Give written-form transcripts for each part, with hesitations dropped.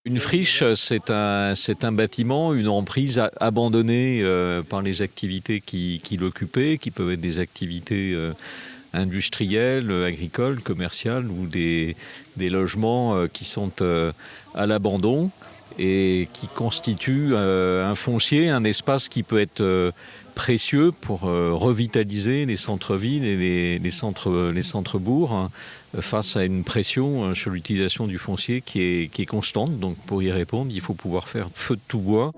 Une friche, c'est un bâtiment, une emprise abandonnée par les activités qui l'occupaient, qui peuvent être des activités industrielles, agricoles, commerciales ou des logements qui sont à l'abandon et qui constituent un foncier, un espace qui peut être précieux pour revitaliser les centres-villes et les centres-bourgs, hein, face à une pression sur l'utilisation du foncier qui est constante. Donc pour y répondre, il faut pouvoir faire feu de tout bois.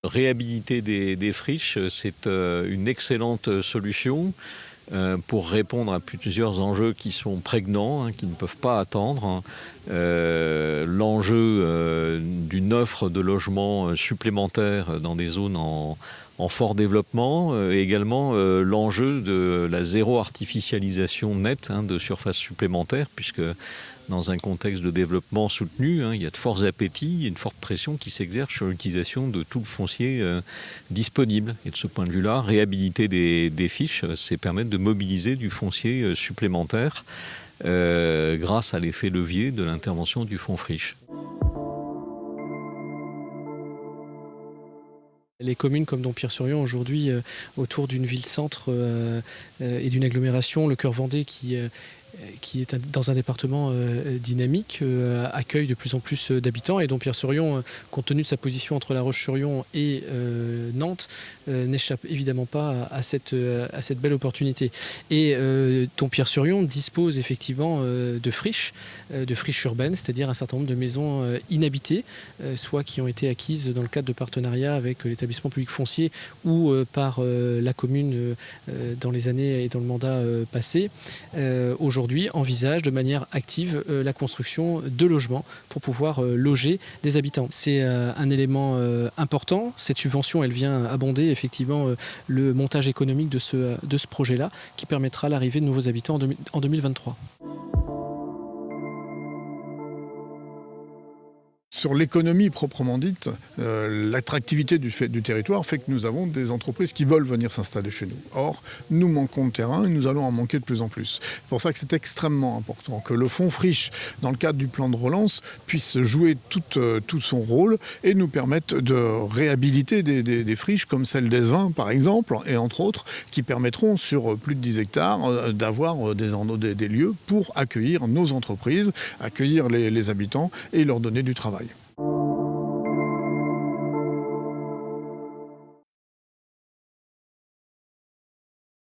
Réhabiliter des friches, c'est une excellente solution pour répondre à plusieurs enjeux qui sont prégnants, hein, qui ne peuvent pas attendre, hein. L'enjeu d'une offre de logements supplémentaires dans des zones en fort développement, et également l'enjeu de la zéro artificialisation nette, hein, de surfaces supplémentaires, puisque dans un contexte de développement soutenu, hein, il y a de forts appétits et une forte pression qui s'exerce sur l'utilisation de tout le foncier disponible. Et de ce point de vue-là, réhabiliter des friches, c'est permettre de mobiliser du foncier supplémentaire grâce à l'effet levier de l'intervention du fonds friche. Les communes comme Dompierre-sur-Yon aujourd'hui, autour d'une ville-centre et d'une agglomération, le Cœur Vendée qui est dans un département dynamique, accueille de plus en plus d'habitants. Et Dompierre-sur-Yon, compte tenu de sa position entre La Roche-sur-Yon et Nantes, n'échappe évidemment pas à cette belle opportunité. Et Dompierre-sur-Yon dispose effectivement de friches urbaines, c'est-à-dire un certain nombre de maisons inhabitées, soit qui ont été acquises dans le cadre de partenariats avec l'établissement public foncier ou par la commune dans les années et dans le mandat passé. Aujourd'hui, envisage de manière active la construction de logements pour pouvoir loger des habitants. C'est un élément important. Cette subvention, elle vient abonder effectivement le montage économique de ce projet-là, qui permettra l'arrivée de nouveaux habitants en 2023. Sur l'économie proprement dite, l'attractivité du territoire fait que nous avons des entreprises qui veulent venir s'installer chez nous. Or, nous manquons de terrain et nous allons en manquer de plus en plus. C'est pour ça que c'est extrêmement important que le fonds friche, dans le cadre du plan de relance, puisse jouer tout son rôle et nous permette de réhabiliter des friches comme celle des Vins, par exemple, et entre autres, qui permettront sur plus de 10 hectares d'avoir des lieux pour accueillir nos entreprises, accueillir les habitants et leur donner du travail.